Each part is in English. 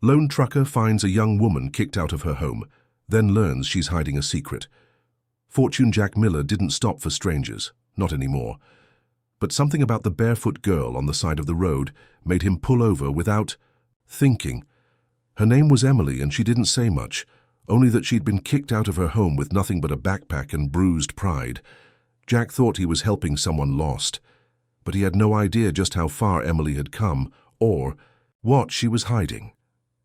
Lone trucker finds a young woman kicked out of her home, then learns she's hiding a secret. Fortune Jack Miller didn't stop for strangers, not anymore. But something about the barefoot girl on the side of the road made him pull over without thinking. Her name was Emily, and she didn't say much, only that she'd been kicked out of her home with nothing but a backpack and bruised pride. Jack thought he was helping someone lost, but he had no idea just how far Emily had come or what she was hiding.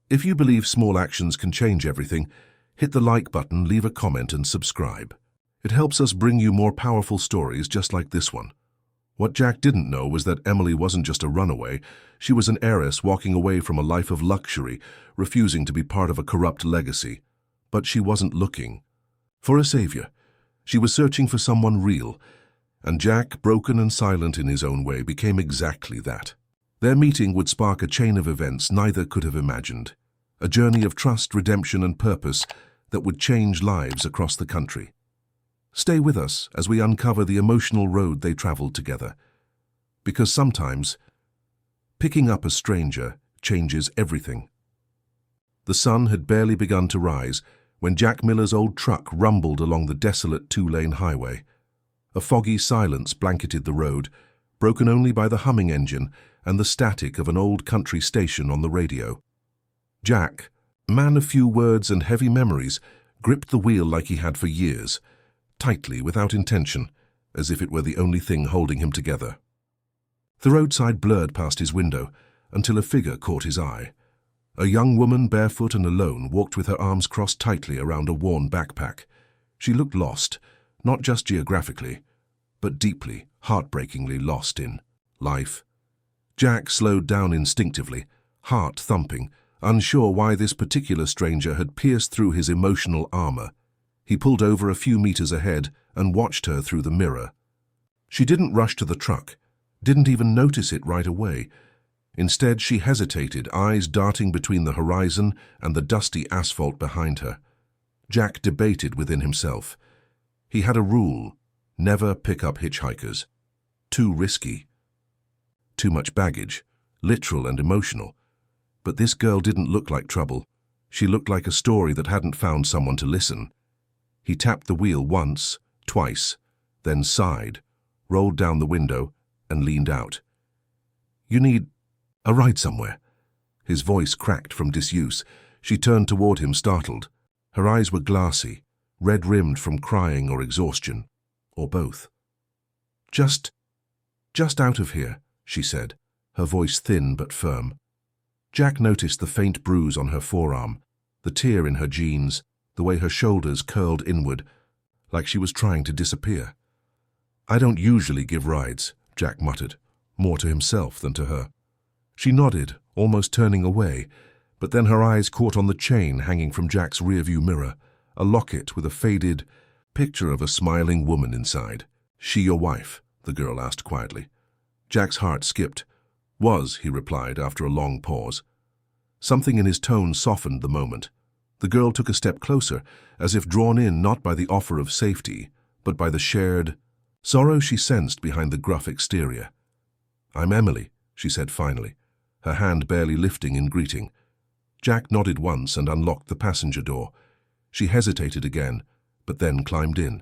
If you believe small actions can change everything, hit the like button, leave a comment and subscribe. It helps us bring you more powerful stories just like this one. What Jack didn't know was that Emily wasn't just a runaway. She was an heiress walking away from a life of luxury, refusing to be part of a corrupt legacy. But she wasn't looking for a savior. She was searching for someone real, and Jack, broken and silent in his own way, became exactly that. Their meeting would spark a chain of events neither could have imagined, a journey of trust, redemption, and purpose that would change lives across the country. Stay with us as we uncover the emotional road they traveled together, because sometimes picking up a stranger changes everything. The sun had barely begun to rise when Jack Miller's old truck rumbled along the desolate two-lane highway. A foggy silence blanketed the road, broken only by the humming engine and the static of an old country station on the radio. Jack, a man of few words and heavy memories, gripped the wheel like he had for years, tightly, without intention, as if it were the only thing holding him together. The roadside blurred past his window until a figure caught his eye. A young woman, barefoot and alone, walked with her arms crossed tightly around a worn backpack. She looked lost, not just geographically, but deeply, heartbreakingly lost in life. Jack slowed down instinctively, heart thumping, unsure why this particular stranger had pierced through his emotional armor. He pulled over a few meters ahead and watched her through the mirror. She didn't rush to the truck, didn't even notice it right away. Instead, she hesitated, eyes darting between the horizon and the dusty asphalt behind her. Jack debated within himself. He had a rule: never pick up hitchhikers. Too risky. Too much baggage, literal and emotional. But this girl didn't look like trouble. She looked like a story that hadn't found someone to listen. He tapped the wheel once, twice, then sighed, rolled down the window, and leaned out. "You need a ride somewhere?" His voice cracked from disuse. She turned toward him, startled. Her eyes were glassy, red-rimmed from crying or exhaustion, or both. Just out of here," she said, her voice thin but firm. Jack noticed the faint bruise on her forearm, the tear in her jeans, the way her shoulders curled inward, like she was trying to disappear. "I don't usually give rides," Jack muttered, more to himself than to her. She nodded, almost turning away, but then her eyes caught on the chain hanging from Jack's rearview mirror, a locket with a faded picture of a smiling woman inside. "She your wife?" the girl asked quietly. Jack's heart skipped. "Was," he replied after a long pause. Something in his tone softened the moment. The girl took a step closer, as if drawn in not by the offer of safety, but by the shared sorrow she sensed behind the gruff exterior. "I'm Emily," she said finally, her hand barely lifting in greeting. Jack nodded once and unlocked the passenger door. She hesitated again, but then climbed in.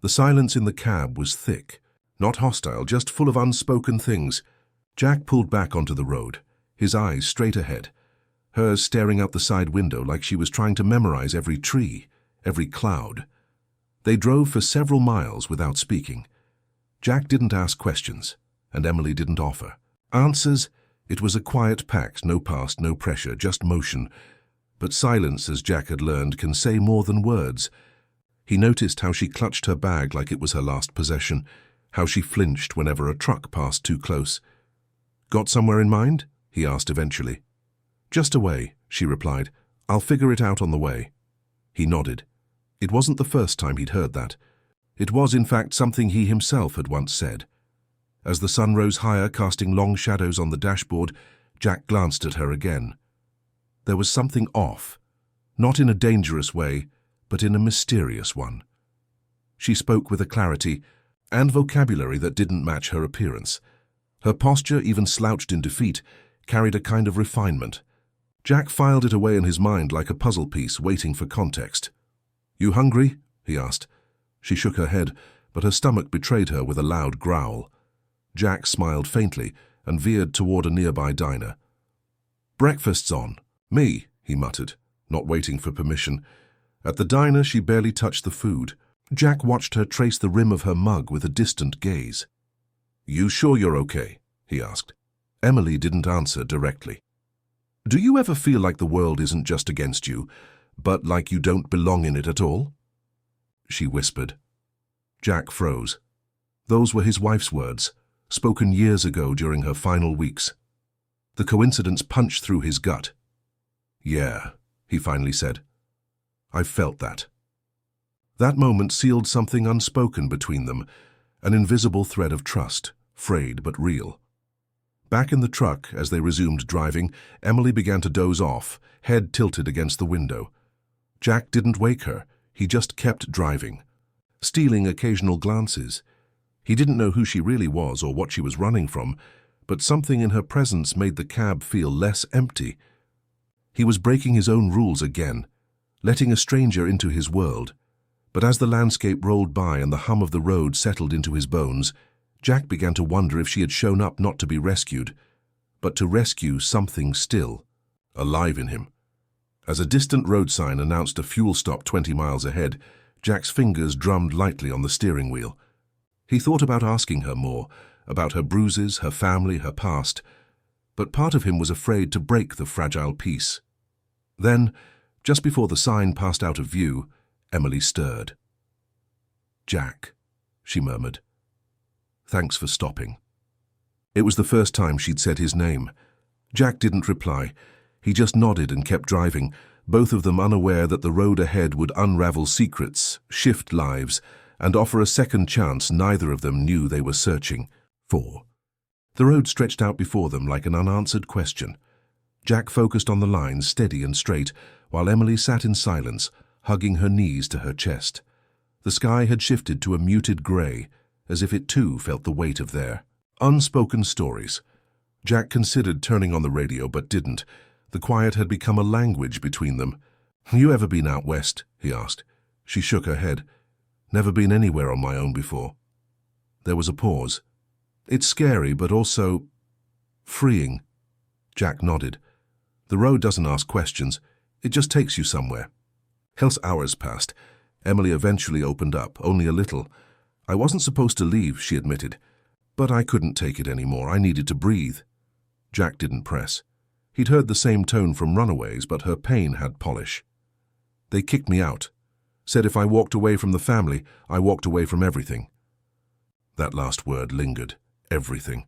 The silence in the cab was thick, not hostile, just full of unspoken things. Jack pulled back onto the road, his eyes straight ahead, hers staring out the side window like she was trying to memorize every tree, every cloud. They drove for several miles without speaking. Jack didn't ask questions, and Emily didn't offer answers. It was a quiet pact, no past, no pressure, just motion. But silence, as Jack had learned, can say more than words. He noticed how she clutched her bag like it was her last possession, how she flinched whenever a truck passed too close. "Got somewhere in mind?" he asked eventually. "Just away," she replied. "I'll figure it out on the way." He nodded. It wasn't the first time he'd heard that. It was, in fact, something he himself had once said. As the sun rose higher, casting long shadows on the dashboard, Jack glanced at her again. There was something off, not in a dangerous way, but in a mysterious one. She spoke with a clarity and vocabulary that didn't match her appearance. Her posture, even slouched in defeat, carried a kind of refinement. Jack filed it away in his mind like a puzzle piece, waiting for context. "You hungry?" he asked. She shook her head, but her stomach betrayed her with a loud growl. Jack smiled faintly and veered toward a nearby diner. "Breakfast's on. Me," he muttered, not waiting for permission. At the diner, she barely touched the food. Jack watched her trace the rim of her mug with a distant gaze. "You sure you're okay?" he asked. Emily didn't answer directly. "Do you ever feel like the world isn't just against you, but like you don't belong in it at all?" She whispered. Jack froze. Those were his wife's words, spoken years ago during her final weeks. The coincidence punched through his gut. "Yeah," he finally said. "I've felt that." That moment sealed something unspoken between them, an invisible thread of trust, frayed but real. Back in the truck, as they resumed driving, Emily began to doze off, head tilted against the window. Jack didn't wake her, he just kept driving, stealing occasional glances. He didn't know who she really was or what she was running from, but something in her presence made the cab feel less empty. He was breaking his own rules again, letting a stranger into his world. But as the landscape rolled by and the hum of the road settled into his bones, Jack began to wonder if she had shown up not to be rescued, but to rescue something still, alive in him. As a distant road sign announced a fuel stop 20 miles ahead, Jack's fingers drummed lightly on the steering wheel. He thought about asking her more, about her bruises, her family, her past, but part of him was afraid to break the fragile peace. Then, just before the sign passed out of view, Emily stirred. "Jack," she murmured. "Thanks for stopping." It was the first time she'd said his name. Jack didn't reply. He just nodded and kept driving, both of them unaware that the road ahead would unravel secrets, shift lives, and offer a second chance neither of them knew they were searching for. The road stretched out before them like an unanswered question. Jack focused on the lines, steady and straight, while Emily sat in silence, hugging her knees to her chest. The sky had shifted to a muted grey, as if it too felt the weight of their unspoken stories. Jack considered turning on the radio, but didn't. The quiet had become a language between them. "You ever been out west?" he asked. She shook her head. "Never been anywhere on my own before." There was a pause. "It's scary, but also freeing." Jack nodded. "The road doesn't ask questions. It just takes you somewhere." Else hours passed. Emily eventually opened up, only a little. "I wasn't supposed to leave," she admitted. "But I couldn't take it anymore. I needed to breathe." Jack didn't press. He'd heard the same tone from runaways, but her pain had polish. "They kicked me out. Said if I walked away from the family, I walked away from everything." That last word lingered. Everything.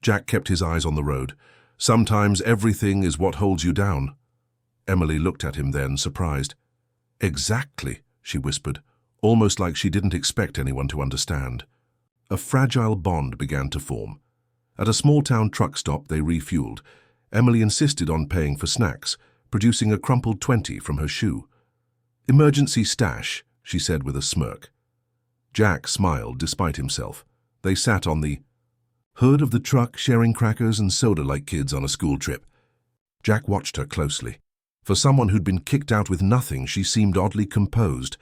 Jack kept his eyes on the road. "Sometimes everything is what holds you down." Emily looked at him then, surprised. "Exactly," she whispered, almost like she didn't expect anyone to understand. A fragile bond began to form. At a small-town truck stop, they refueled. Emily insisted on paying for snacks, producing a crumpled 20 from her shoe. "Emergency stash," she said with a smirk. Jack smiled despite himself. They sat on the hood of the truck, sharing crackers and soda like kids on a school trip. Jack watched her closely. For someone who'd been kicked out with nothing, she seemed oddly composed.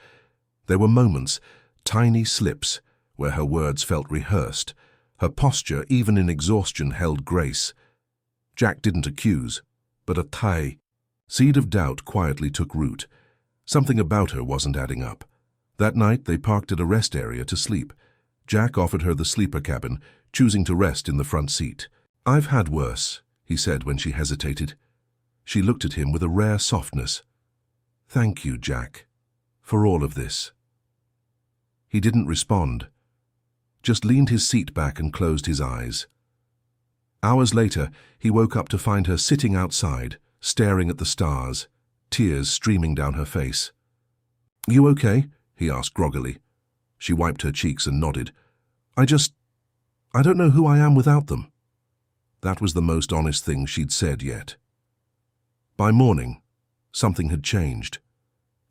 There were moments, tiny slips, where her words felt rehearsed. Her posture, even in exhaustion, held grace. Jack didn't accuse, but a seed of doubt quietly took root. Something about her wasn't adding up. That night, they parked at a rest area to sleep. Jack offered her the sleeper cabin, choosing to rest in the front seat. "I've had worse," he said when she hesitated. She looked at him with a rare softness. "Thank you, Jack, for all of this." He didn't respond, just leaned his seat back and closed his eyes. Hours later, he woke up to find her sitting outside, staring at the stars, tears streaming down her face. "You okay?" he asked groggily. She wiped her cheeks and nodded. I don't know who I am without them." That was the most honest thing she'd said yet. By morning, something had changed.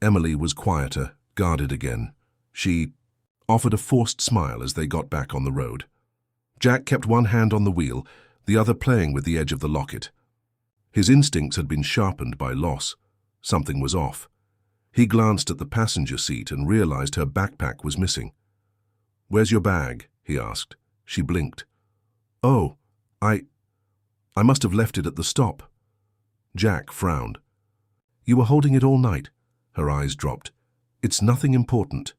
Emily was quieter, guarded again. She offered a forced smile as they got back on the road. Jack kept one hand on the wheel, the other playing with the edge of the locket. His instincts had been sharpened by loss. Something was off. He glanced at the passenger seat and realized her backpack was missing. "Where's your bag?" he asked. She blinked. "Oh, I must have left it at the stop." Jack frowned. "You were holding it all night?" Her eyes dropped. "It's nothing important."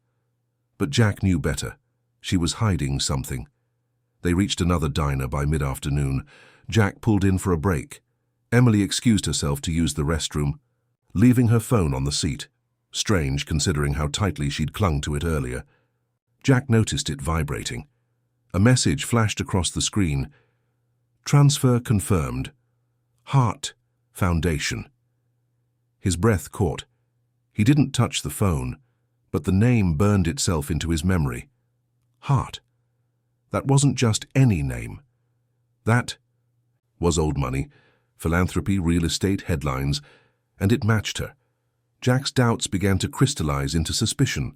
But Jack knew better. She was hiding something. They reached another diner by mid-afternoon. Jack pulled in for a break. Emily excused herself to use the restroom, leaving her phone on the seat. Strange, considering how tightly she'd clung to it earlier. Jack noticed it vibrating. A message flashed across the screen. "Transfer confirmed. Heart Foundation." His breath caught. He didn't touch the phone, but the name burned itself into his memory. Heart. That wasn't just any name. That was old money, philanthropy, real estate, headlines, and it matched her. Jack's doubts began to crystallize into suspicion.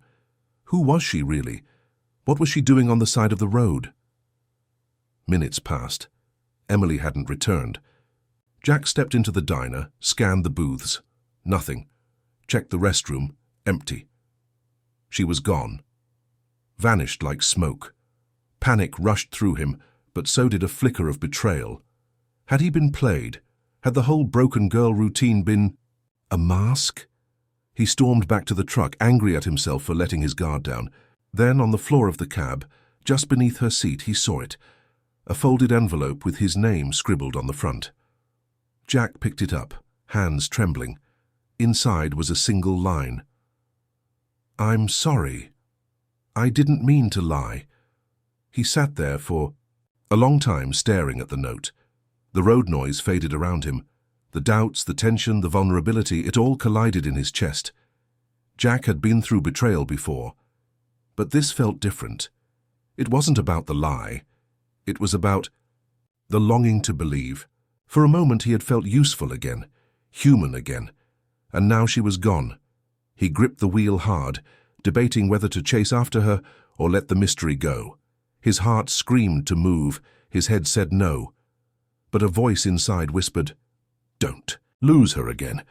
Who was she really? What was she doing on the side of the road? Minutes passed. Emily hadn't returned. Jack stepped into the diner, scanned the booths. Nothing. Checked the restroom. Empty. She was gone. Vanished like smoke. Panic rushed through him, but so did a flicker of betrayal. Had he been played? Had the whole broken girl routine been a mask? He stormed back to the truck, angry at himself for letting his guard down. Then, on the floor of the cab, just beneath her seat, he saw it. A folded envelope with his name scribbled on the front. Jack picked it up, hands trembling. Inside was a single line. "I'm sorry. I didn't mean to lie." He sat there for a long time, staring at the note. The road noise faded around him. The doubts, the tension, the vulnerability, it all collided in his chest. Jack had been through betrayal before, but this felt different. It wasn't about the lie. It was about the longing to believe. For a moment he had felt useful again, human again, and now she was gone. He gripped the wheel hard, debating whether to chase after her or let the mystery go. His heart screamed to move, his head said no. But a voice inside whispered, "Don't lose her again."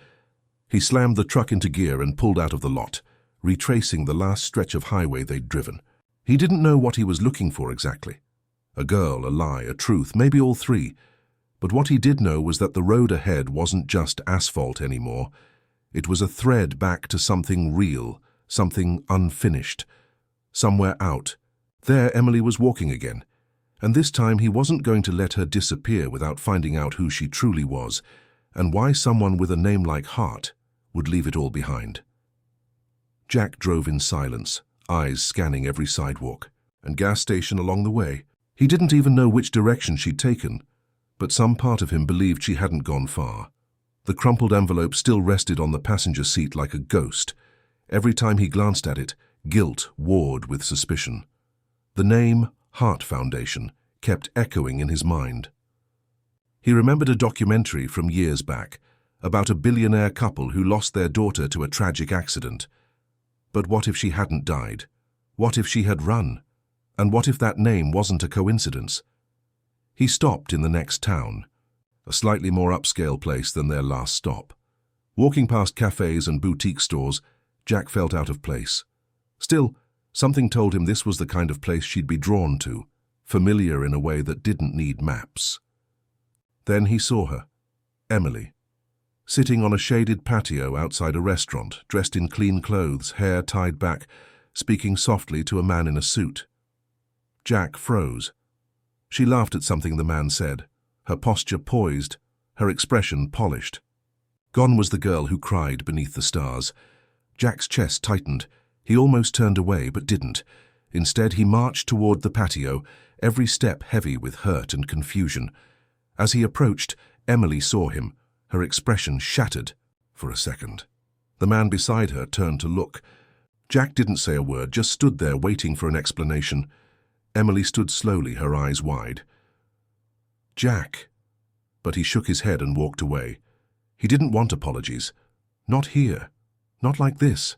He slammed the truck into gear and pulled out of the lot, retracing the last stretch of highway they'd driven. He didn't know what he was looking for exactly. A girl, a lie, a truth, maybe all three. But what he did know was that the road ahead wasn't just asphalt anymore. It was a thread back to something real, something unfinished. Somewhere out. There Emily was walking again. And this time he wasn't going to let her disappear without finding out who she truly was, and why someone with a name like Hart would leave it all behind. Jack drove in silence, eyes scanning every sidewalk and gas station along the way. He didn't even know which direction she'd taken, but some part of him believed she hadn't gone far. The crumpled envelope still rested on the passenger seat like a ghost. Every time he glanced at it, guilt warred with suspicion. The name, Hart Foundation, kept echoing in his mind. He remembered a documentary from years back about a billionaire couple who lost their daughter to a tragic accident. But what if she hadn't died? What if she had run? And what if that name wasn't a coincidence? He stopped in the next town, a slightly more upscale place than their last stop. Walking past cafes and boutique stores, Jack felt out of place. Still, something told him this was the kind of place she'd be drawn to, familiar in a way that didn't need maps. Then he saw her, Emily, sitting on a shaded patio outside a restaurant, dressed in clean clothes, hair tied back, speaking softly to a man in a suit. Jack froze. She laughed at something the man said, her posture poised, her expression polished. Gone was the girl who cried beneath the stars. Jack's chest tightened. He almost turned away, but didn't. Instead, he marched toward the patio, every step heavy with hurt and confusion. As he approached, Emily saw him, her expression shattered for a second. The man beside her turned to look. Jack didn't say a word, just stood there waiting for an explanation. Emily stood slowly, her eyes wide. "Jack." But he shook his head and walked away. He didn't want apologies. Not here. Not like this.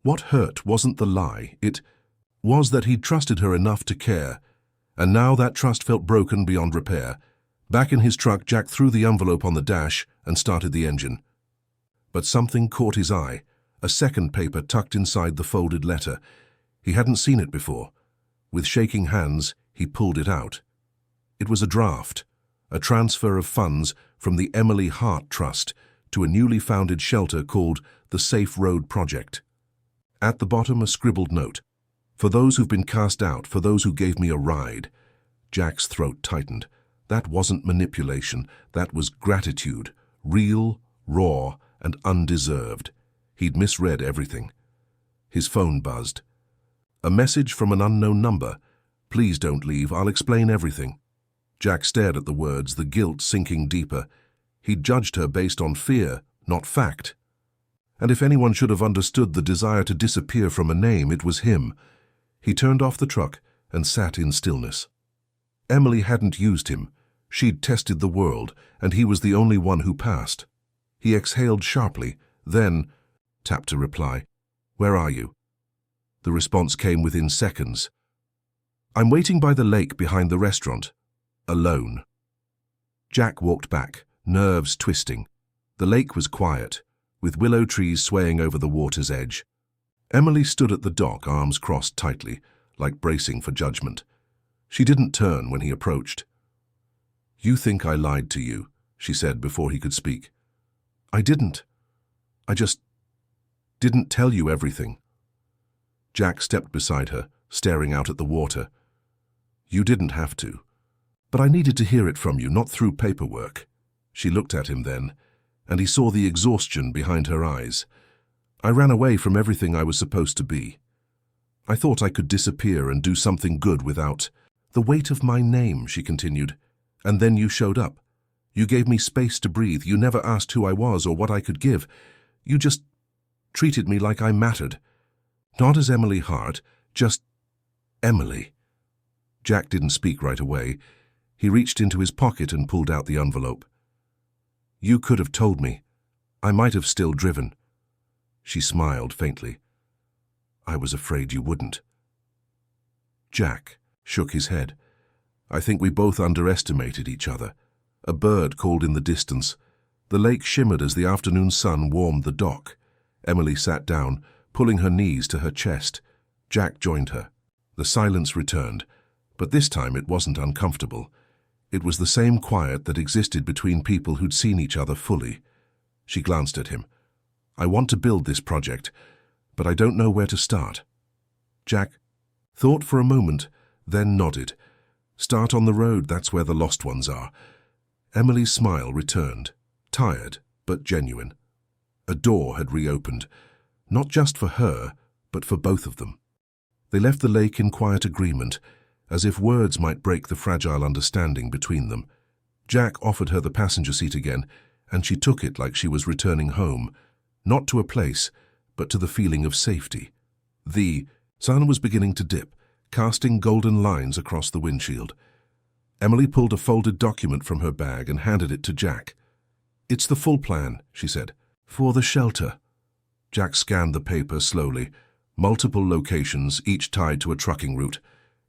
What hurt wasn't the lie. It was that he'd trusted her enough to care, and now that trust felt broken beyond repair. Back in his truck, Jack threw the envelope on the dash and started the engine. But something caught his eye, a second paper tucked inside the folded letter. He hadn't seen it before. With shaking hands, he pulled it out. It was a draft, a transfer of funds from the Emily Hart Trust to a newly founded shelter called the Safe Road Project. At the bottom, a scribbled note. "For those who've been cast out, for those who gave me a ride." Jack's throat tightened. That wasn't manipulation, that was gratitude, real, raw, and undeserved. He'd misread everything. His phone buzzed. A message from an unknown number. "Please don't leave, I'll explain everything." Jack stared at the words, the guilt sinking deeper. He'd judged her based on fear, not fact. And if anyone should have understood the desire to disappear from a name, it was him. He turned off the truck and sat in stillness. Emily hadn't used him. She'd tested the world, and he was the only one who passed. He exhaled sharply, then tapped to reply. "Where are you?" The response came within seconds. "I'm waiting by the lake behind the restaurant. Alone." Jack walked back, nerves twisting. The lake was quiet, with willow trees swaying over the water's edge. Emily stood at the dock, arms crossed tightly, like bracing for judgment. She didn't turn when he approached. "You think I lied to you," she said before he could speak. "I didn't. I just didn't tell you everything." Jack stepped beside her, staring out at the water. "You didn't have to. But I needed to hear it from you, not through paperwork." She looked at him then, and he saw the exhaustion behind her eyes. "I ran away from everything I was supposed to be. I thought I could disappear and do something good without the weight of my name," she continued. "And then you showed up. You gave me space to breathe. You never asked who I was or what I could give. You just treated me like I mattered. Not as Emily Hart, just Emily." Jack didn't speak right away. He reached into his pocket and pulled out the envelope. "You could have told me. I might have still driven." She smiled faintly. "I was afraid you wouldn't." Jack shook his head. "I think we both underestimated each other." A bird called in the distance. The lake shimmered as the afternoon sun warmed the dock. Emily sat down, pulling her knees to her chest. Jack joined her. The silence returned, but this time it wasn't uncomfortable. It was the same quiet that existed between people who'd seen each other fully. She glanced at him. "I want to build this project, but I don't know where to start." Jack thought for a moment, then nodded. "Start on the road, that's where the lost ones are." Emily's smile returned, tired but genuine. A door had reopened, not just for her, but for both of them. They left the lake in quiet agreement, as if words might break the fragile understanding between them. Jack offered her the passenger seat again, and she took it like she was returning home, not to a place, but to the feeling of safety. The sun was beginning to dip, casting golden lines across the windshield. Emily pulled a folded document from her bag and handed it to Jack. "It's the full plan," she said, "for the shelter." Jack scanned the paper slowly. Multiple locations, each tied to a trucking route.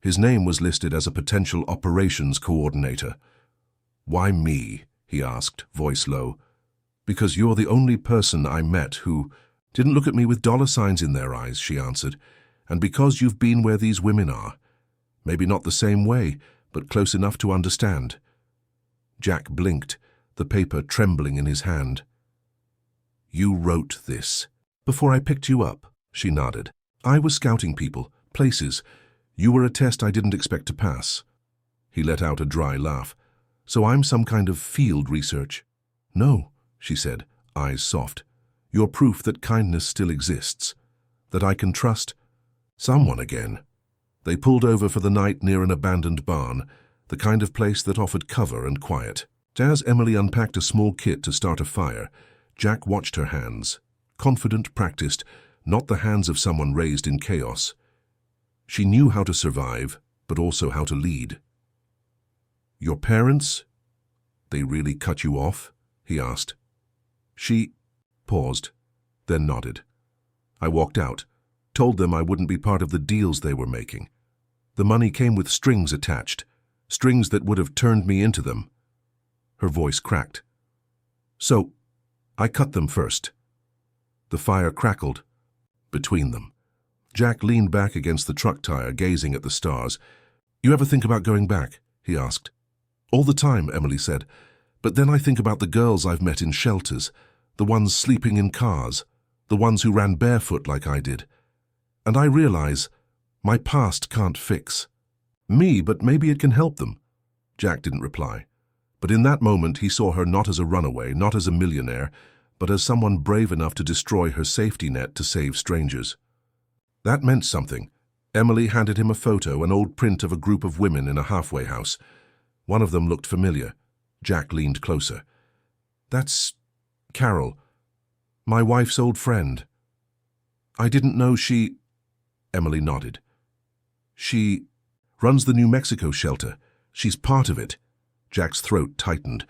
His name was listed as a potential operations coordinator. "Why me?" he asked, voice low. "Because you're the only person I met who didn't look at me with dollar signs in their eyes," she answered. "And because you've been where these women are. Maybe not the same way, but close enough to understand." Jack blinked, the paper trembling in his hand. "You wrote this." "Before I picked you up," she nodded. "I was scouting people, places. You were a test I didn't expect to pass." He let out a dry laugh. "So I'm some kind of field research?" "No," she said, eyes soft. "You're proof that kindness still exists, that I can trust someone again." They pulled over for the night near an abandoned barn, the kind of place that offered cover and quiet. As Emily unpacked a small kit to start a fire, Jack watched her hands, confident, practiced, not the hands of someone raised in chaos. She knew how to survive, but also how to lead. "Your parents? They really cut you off?" he asked. She paused, then nodded. "I walked out, told them I wouldn't be part of the deals they were making. The money came with strings attached, strings that would have turned me into them. Her voice cracked. So, I cut them first. The fire crackled between them. Jack leaned back against the truck tire, gazing at the stars. You ever think about going back? He asked. All the time, Emily said. But then I think about the girls I've met in shelters, the ones sleeping in cars, the ones who ran barefoot like I did. And I realize my past can't fix me, but maybe it can help them. Jack didn't reply. But in that moment he saw her not as a runaway, not as a millionaire, but as someone brave enough to destroy her safety net to save strangers. That meant something. Emily handed him a photo, an old print of a group of women in a halfway house. One of them looked familiar. Jack leaned closer. That's Carol, my wife's old friend. I didn't know she... Emily nodded. She runs the New Mexico shelter. She's part of it. Jack's throat tightened.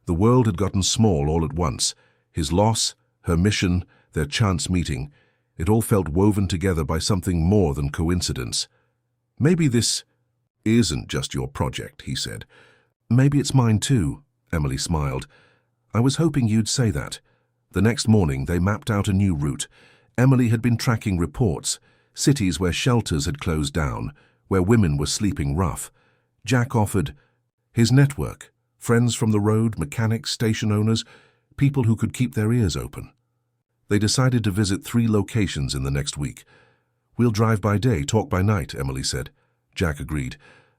The world had gotten small all at once. His loss, her mission, their chance meeting. It all felt woven together by something more than coincidence. Maybe this isn't just your project, he said. Maybe it's mine too, Emily smiled. I was hoping you'd say that. The next morning they mapped out a new route. Emily had been tracking reports, cities where shelters had closed down, where women were sleeping rough. Jack offered his network, friends from the road, mechanics, station owners, people who could keep their ears open. They decided to visit 3 locations in the next week. We'll drive by day, talk by night, Emily said. Jack agreed.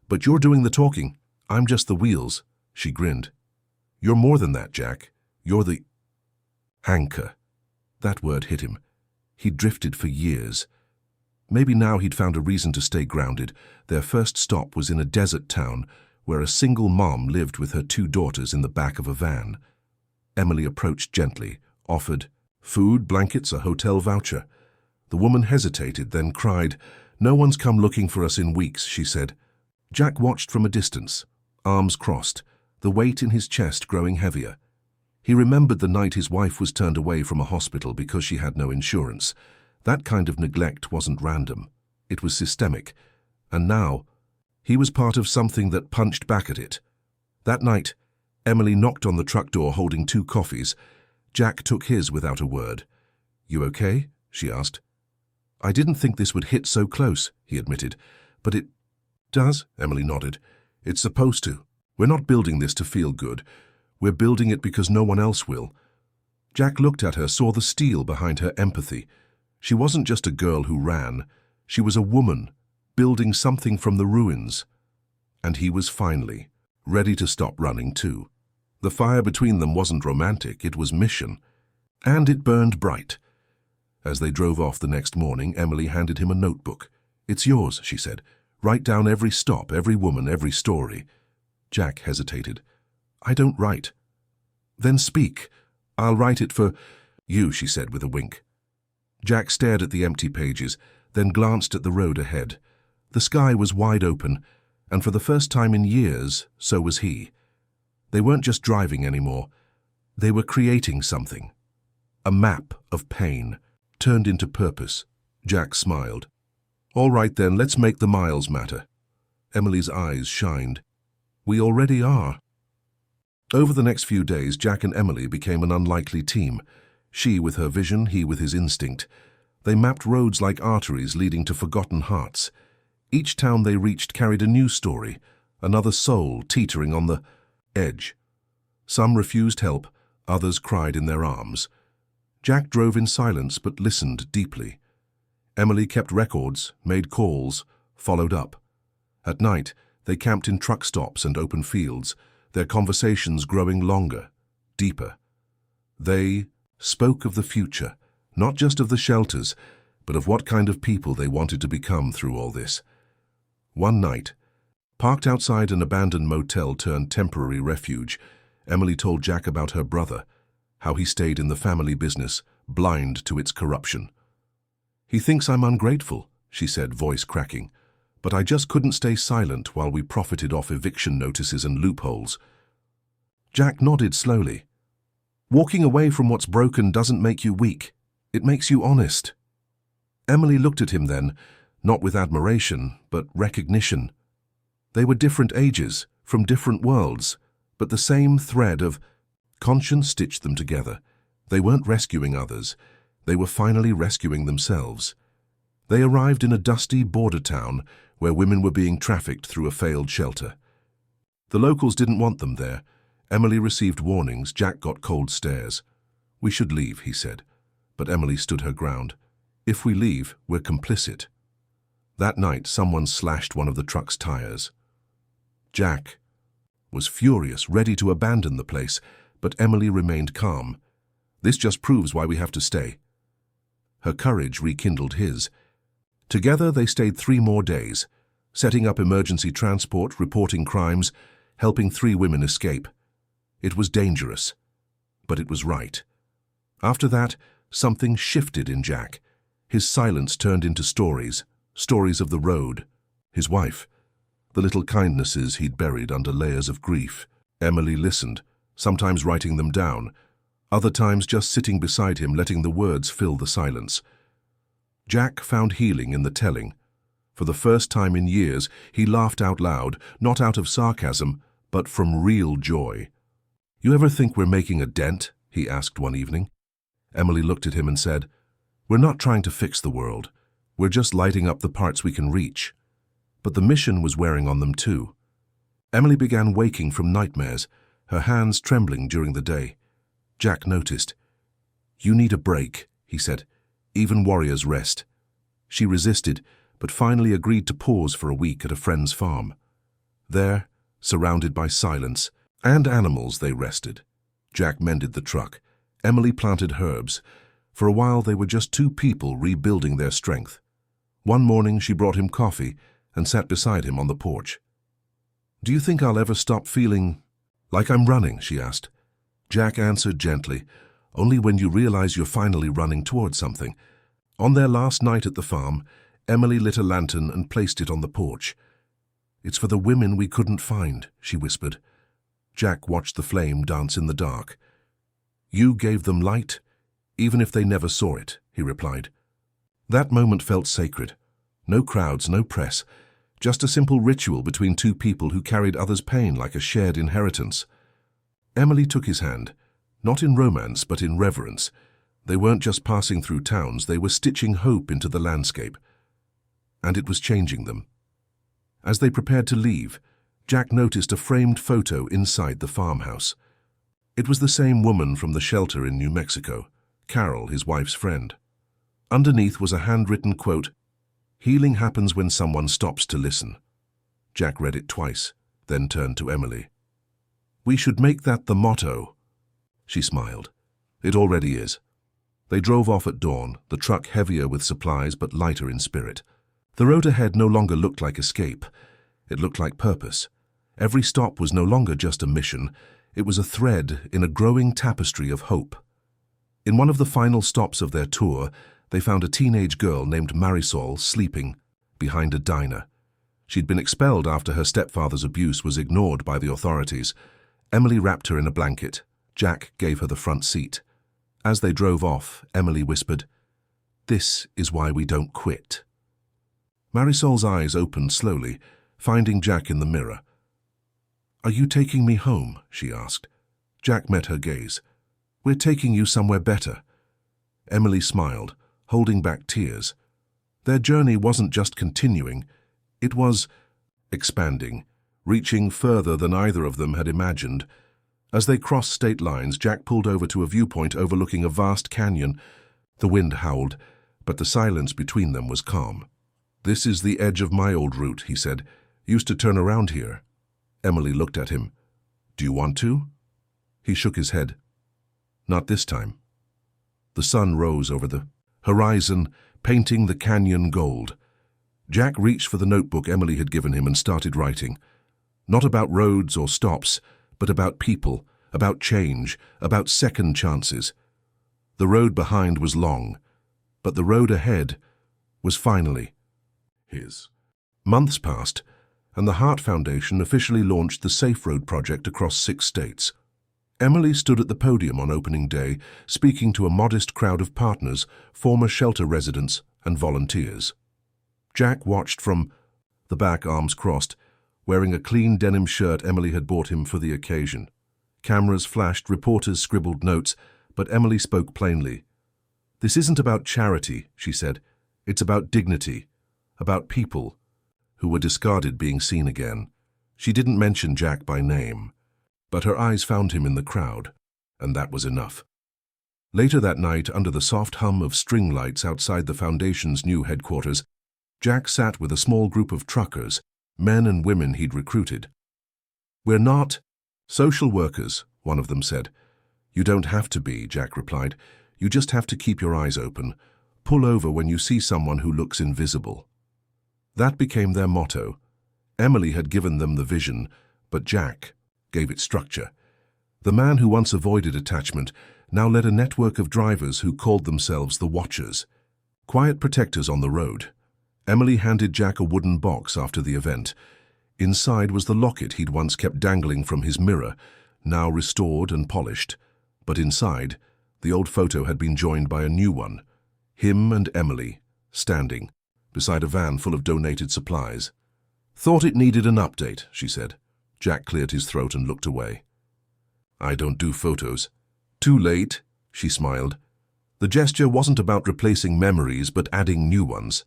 But you're doing the talking. I'm just the wheels. She grinned. You're more than that, Jack. You're the anchor. That word hit him. He'd drifted for years. Maybe now he'd found a reason to stay grounded. Their first stop was in a desert town where a single mom lived with her 2 daughters in the back of a van. Emily approached gently, offered food, blankets, a hotel voucher. The woman hesitated, then cried. No one's come looking for us in weeks, she said. Jack watched from a distance, arms crossed, the weight in his chest growing heavier. He remembered the night his wife was turned away from a hospital because she had no insurance. That kind of neglect wasn't random. It was systemic. And now, he was part of something that punched back at it. That night, Emily knocked on the truck door holding 2 coffees. Jack took his without a word. You okay? She asked. I didn't think this would hit so close, he admitted. But it does, Emily nodded. It's supposed to. We're not building this to feel good. We're building it because no one else will. Jack looked at her, saw the steel behind her empathy. She wasn't just a girl who ran. She was a woman, building something from the ruins. And he was finally ready to stop running too. The fire between them wasn't romantic, it was mission. And it burned bright. As they drove off the next morning, Emily handed him a notebook. It's yours, she said. Write down every stop, every woman, every story. Jack hesitated. I don't write. Then speak. I'll write it for you, she said with a wink. Jack stared at the empty pages, then glanced at the road ahead. The sky was wide open, and for the first time in years, so was he. They weren't just driving anymore. They were creating something. A map of pain, turned into purpose. Jack smiled. All right then, let's make the miles matter. Emily's eyes shined. We already are. Over the next few days, Jack and Emily became an unlikely team. She with her vision, he with his instinct. They mapped roads like arteries leading to forgotten hearts. Each town they reached carried a new story, another soul teetering on the edge. Some refused help, others cried in their arms. Jack drove in silence but listened deeply. Emily kept records, made calls, followed up. At night, they camped in truck stops and open fields, their conversations growing longer, deeper. They spoke of the future, not just of the shelters, but of what kind of people they wanted to become through all this. One night, parked outside an abandoned motel turned temporary refuge, Emily told Jack about her brother, how he stayed in the family business, blind to its corruption. He thinks I'm ungrateful, she said, voice cracking, but I just couldn't stay silent while we profited off eviction notices and loopholes. Jack nodded slowly. Walking away from what's broken doesn't make you weak. It makes you honest. Emily looked at him then, not with admiration, but recognition. They were different ages, from different worlds, But the same thread of conscience stitched them together. They weren't rescuing others. They were finally rescuing themselves. They arrived in a dusty border town where women were being trafficked through a failed shelter. The locals didn't want them there. Emily received warnings. Jack got cold stares. "We should leave," he said. But Emily stood her ground. "If we leave, we're complicit." That night, someone slashed one of the truck's tires. Jack was furious, ready to abandon the place, but Emily remained calm. "This just proves why we have to stay." Her courage rekindled his. Together they stayed 3 more days, setting up emergency transport, reporting crimes, helping 3 women escape. It was dangerous, but it was right. After that, something shifted in Jack. His silence turned into stories, stories of the road, his wife, the little kindnesses he'd buried under layers of grief. Emily listened, sometimes writing them down, other times just sitting beside him, letting the words fill the silence. Jack found healing in the telling. For the first time in years, he laughed out loud, not out of sarcasm, but from real joy. "You ever think we're making a dent?" he asked one evening. Emily looked at him and said, "We're not trying to fix the world. We're just lighting up the parts we can reach." But the mission was wearing on them too. Emily began waking from nightmares, her hands trembling during the day. Jack noticed. "You need a break," he said. "Even warriors rest." She resisted, but finally agreed to pause for a week at a friend's farm. There, surrounded by silence and animals, they rested. Jack mended the truck. Emily planted herbs. For a while they were just 2 people rebuilding their strength. One morning she brought him coffee and sat beside him on the porch. "Do you think I'll ever stop feeling like I'm running?" she asked. Jack answered gently, "Only when you realize you're finally running towards something." On their last night at the farm, Emily lit a lantern and placed it on the porch. "It's for the women we couldn't find," she whispered. Jack watched the flame dance in the dark. "You gave them light, even if they never saw it," he replied. That moment felt sacred. No crowds, no press, just a simple ritual between 2 people who carried others' pain like a shared inheritance. Emily took his hand, not in romance but in reverence. They weren't just passing through towns, they were stitching hope into the landscape. And it was changing them. As they prepared to leave, Jack noticed a framed photo inside the farmhouse. It was the same woman from the shelter in New Mexico, Carol, his wife's friend. Underneath was a handwritten quote, "Healing happens when someone stops to listen." Jack read it twice, then turned to Emily. "We should make that the motto." She smiled. "It already is." They drove off at dawn, the truck heavier with supplies but lighter in spirit. The road ahead no longer looked like escape. It looked like purpose. Every stop was no longer just a mission. It was a thread in a growing tapestry of hope. In one of the final stops of their tour, they found a teenage girl named Marisol sleeping behind a diner. She'd been expelled after her stepfather's abuse was ignored by the authorities. Emily wrapped her in a blanket. Jack gave her the front seat. As they drove off, Emily whispered, "This is why we don't quit." Marisol's eyes opened slowly, finding Jack in the mirror. "Are you taking me home?" she asked. Jack met her gaze. "We're taking you somewhere better." Emily smiled, holding back tears. Their journey wasn't just continuing, it was expanding, reaching further than either of them had imagined. As they crossed state lines, Jack pulled over to a viewpoint overlooking a vast canyon. The wind howled, but the silence between them was calm. "This is the edge of my old route," he said. "Used to turn around here." Emily looked at him. "Do you want to?" He shook his head. "Not this time." The sun rose over the horizon, painting the canyon gold. Jack reached for the notebook Emily had given him and started writing. Not about roads or stops, but about people, about change, about second chances. The road behind was long, but the road ahead was finally his. Months passed, and the Heart Foundation officially launched the Safe Road project across 6 states. Emily stood at the podium on opening day, speaking to a modest crowd of partners, former shelter residents, and volunteers. Jack watched from the back, arms crossed, wearing a clean denim shirt Emily had bought him for the occasion. Cameras flashed, reporters scribbled notes, but Emily spoke plainly. "This isn't about charity," she said. "It's about dignity, about people who were discarded being seen again." She didn't mention Jack by name, but her eyes found him in the crowd, and that was enough. Later that night, under the soft hum of string lights outside the Foundation's new headquarters, Jack sat with a small group of truckers, men and women he'd recruited. "We're not social workers," one of them said. "You don't have to be," Jack replied. "You just have to keep your eyes open. Pull over when you see someone who looks invisible." That became their motto. Emily had given them the vision, but Jack gave it structure. The man who once avoided attachment now led a network of drivers who called themselves the Watchers, quiet protectors on the road. Emily handed Jack a wooden box after the event. Inside was the locket he'd once kept dangling from his mirror, now restored and polished. But inside, the old photo had been joined by a new one. Him and Emily, standing beside a van full of donated supplies. "Thought it needed an update," she said. Jack cleared his throat and looked away. "I don't do photos." "Too late," she smiled. The gesture wasn't about replacing memories, but adding new ones.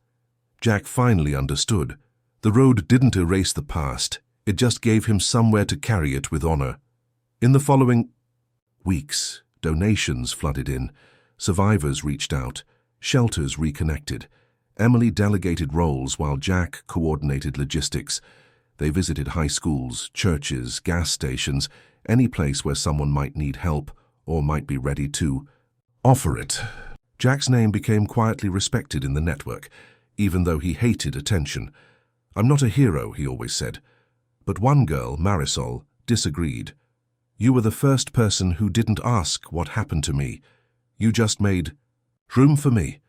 Jack finally understood. The road didn't erase the past. It just gave him somewhere to carry it with honor. In the following weeks, donations flooded in. Survivors reached out. Shelters reconnected. Emily delegated roles while Jack coordinated logistics. They visited high schools, churches, gas stations, any place where someone might need help or might be ready to offer it. Jack's name became quietly respected in the network, even though he hated attention. "I'm not a hero," he always said. But one girl, Marisol, disagreed. "You were the first person who didn't ask what happened to me. You just made room for me."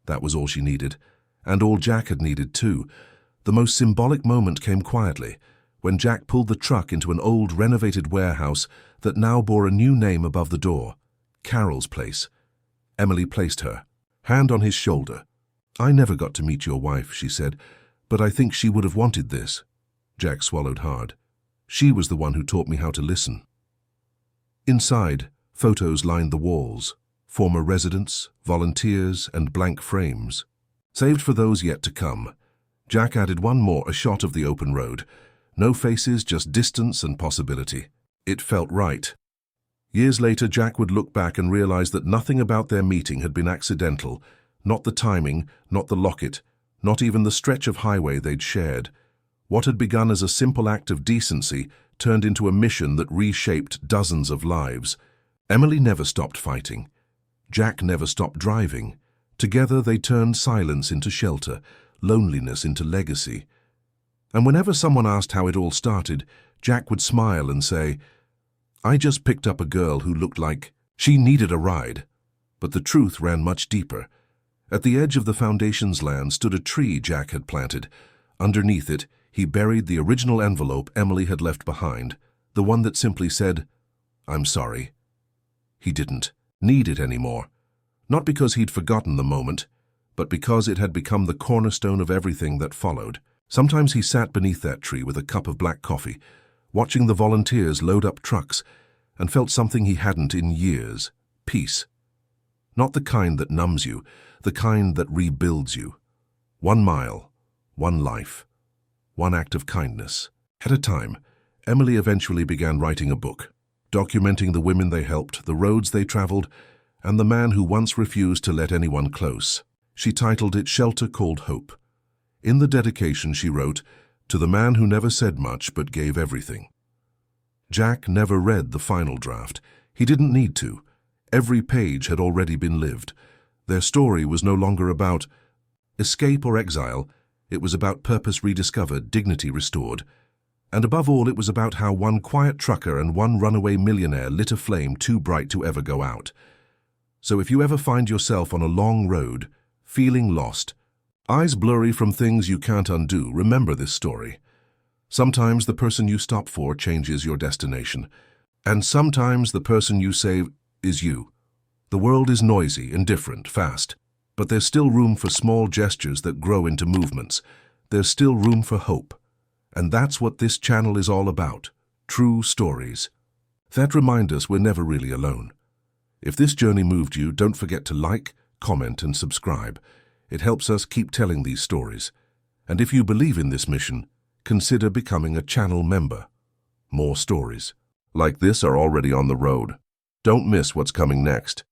That was all she needed, and all Jack had needed too. The most symbolic moment came quietly, when Jack pulled the truck into an old renovated warehouse that now bore a new name above the door, Carol's Place. Emily placed her hand on his shoulder. "I never got to meet your wife," she said, "but I think she would have wanted this." Jack swallowed hard. "She was the one who taught me how to listen." Inside, photos lined the walls. Former residents, volunteers, and blank frames. Saved for those yet to come, Jack added one more, a shot of the open road. No faces, just distance and possibility. It felt right. Years later, Jack would look back and realize that nothing about their meeting had been accidental. Not the timing, not the locket, not even the stretch of highway they'd shared. What had begun as a simple act of decency turned into a mission that reshaped dozens of lives. Emily never stopped fighting. Jack never stopped driving. Together they turned silence into shelter, loneliness into legacy. And whenever someone asked how it all started, Jack would smile and say, "I just picked up a girl who looked like she needed a ride." But the truth ran much deeper. At the edge of the Foundation's land stood a tree Jack had planted. Underneath it, he buried the original envelope Emily had left behind, the one that simply said, "I'm sorry." He didn't need it anymore. Not because he'd forgotten the moment, but because it had become the cornerstone of everything that followed. Sometimes he sat beneath that tree with a cup of black coffee, watching the volunteers load up trucks, and felt something he hadn't in years: peace. Not the kind that numbs you, the kind that rebuilds you. 1 mile, 1 life, 1 act of kindness. At a time, Emily eventually began writing a book, documenting the women they helped, the roads they traveled, and the man who once refused to let anyone close. She titled it Shelter Called Hope. In the dedication she wrote, "To the man who never said much but gave everything." Jack never read the final draft. He didn't need to. Every page had already been lived. Their story was no longer about escape or exile. It was about purpose rediscovered, dignity restored. And above all, it was about how one quiet trucker and one runaway millionaire lit a flame too bright to ever go out. So if you ever find yourself on a long road, feeling lost, eyes blurry from things you can't undo, remember this story. Sometimes the person you stop for changes your destination. And sometimes the person you save is you. The world is noisy, indifferent, fast. But there's still room for small gestures that grow into movements. There's still room for hope. And that's what this channel is all about. True stories. That reminds us we're never really alone. If this journey moved you, don't forget to like, comment, and subscribe. It helps us keep telling these stories. And if you believe in this mission, consider becoming a channel member. More stories like this are already on the road. Don't miss what's coming next.